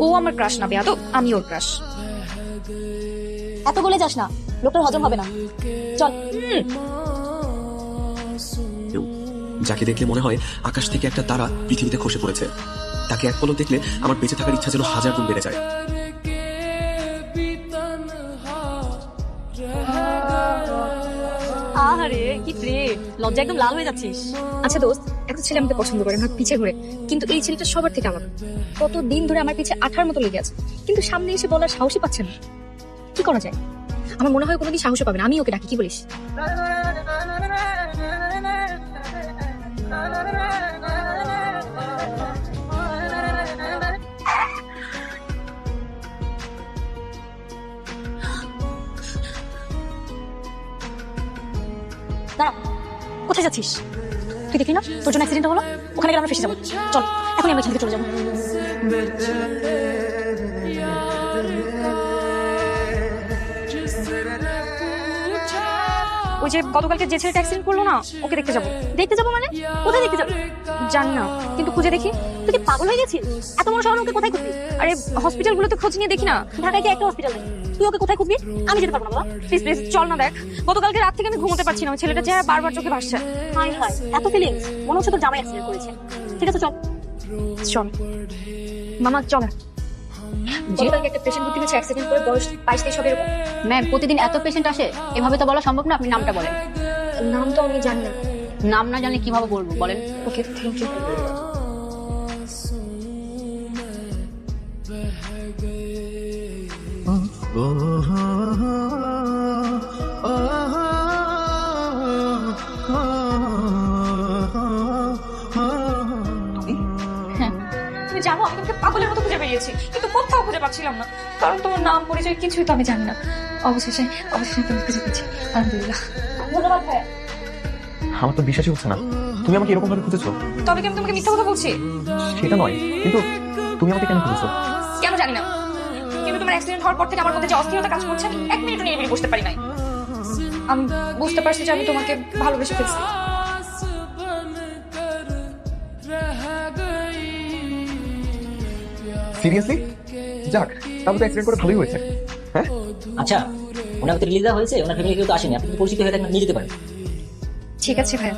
ও আমার ক্রাশ না বেয়াদব, আমি ওর ক্রাশ। এত বলে যাস না, লোকটার হজম হবে না। চল। যাকে দেখলে মনে হয় আকাশ থেকে একটা তারা পৃথিবীতে খসে পড়েছে, তাকে এক পলক দেখলে আমার বেঁচে থাকার ইচ্ছা যেন 1000 গুণ বেড়ে যায়। আরে কি প্রেম, লজ্জা একদম লাল হয়ে যাচ্ছিস। আচ্ছা দোস্ত, একটা ছেলে আমাকে পছন্দ করে আমার পিছে ঘুরে, কিন্তু এই ছেলেটা সবার থেকে আলাদা। কতদিন ধরে আমার পিছে আঠার মতো লেগে আছে, কিন্তু সামনে এসে বলার সাহসই পাচ্ছে না। কি করা যায়? আমার মনে হয় কোনোদিন সাহসই পাবে না। আমি ওকে ডাকি, কি বলিস? দাঁড়া, কোথায় যাচ্ছিস? তুই দেখলি না তোর জন্য অ্যাক্সিডেন্ট হলো? ওখানে গেলে আমরা ফেসে যাবো। চল, এখনই আমরা এখান থেকে চলে যাবো। ওই যে গতকালকে যে ছেলেটা অ্যাক্সিডেন্ট করলো না, ওকে দেখতে যাবো। দেখতে যাবো মানে? কোথায় দেখতে যাবো? জানি না, কিন্তু খুঁজে দেখি। তুই কি পাগল হয়ে গেছিস? এত বড় শহরে ওকে কোথায় খুঁজবি? আরে হসপিটাল গুলোতে খোঁজ নিয়ে দেখি না। ঢাকায় কি একটা হসপিটাল নেই? তুই ওকে কোথায় খুঁজবি? আমি যেতে পারবো না বাবা। প্লিজ প্লিজ চল না। দেখ, গতকালকে রাত থেকে আমি ঘুমোতে পারছি না, ওই ছেলেটা চেহারা বারবার চোখে ভাসছে। হাই হাই, এত ফিলিংস, মনে হচ্ছে তোর জামাই অ্যাক্সিডেন্ট করেছে। ঠিক আছে চল। চল মামা, চল। গতকালকে একটা পেশেন্ট ভর্তি হয়েছে অ্যাক্সিডেন্ট করে, বয়স 22-23 হবে এরকম। ম্যাম, প্রতিদিন এত পেশেন্ট আসে, এভাবে তো বলা সম্ভব না। আপনি নামটা বলেন। নাম তো আমি জানি না। নাম না জানলে কিভাবে বলবো বলেন? ওকে, থ্যাংক ইউ। তুমি জানো, আমি তোমাকে পাগলের মতো খুঁজে বেরিয়েছি, কিন্তু কোথাও খুঁজে পাচ্ছিলাম না, কারণ তোমার নাম পরিচয় কিছুই তো আমি জানি না। অবশেষে তুমি খুঁজে পেয়েছি, আলহামদুলিল্লাহ। ধন্যবাদ ভাইয়া। আমার তো বিশ্বাসই হচ্ছে না তুমি আমাকে এরকম ভাবে খুঁজেছো। তবে কি আমি তোমাকে মিথ্যা কথা বলছি? সেটা নয়, কিন্তু তুমি আমাকে কেন খুঁজেছো? কেন জানি না, কিন্তু তোমার অ্যাক্সিডেন্ট হওয়ার পর থেকে আমার মধ্যে যে অস্থিরতা কাজ করছে, আমি 1 মিনিটও নিয়ে বসতে পারি নাই। আমি বুঝতে পারছি যে আমি তোমাকে ভালোবেসে ফেলছি। সিরিয়াসলি? যাক, তাহলে তো অ্যাক্সিডেন্ট করে ভালোই হয়েছে। হ্যাঁ, আচ্ছা, ওনাকে তো রিলিজ দেওয়া হয়েছে, ওনার ফ্যামিলি কেউ তো আসেনি, আপনি তো পরিচিত হয়ে থাকেন, নিয়ে যেতে পারেন। ঠিক আছে ভাইয়া।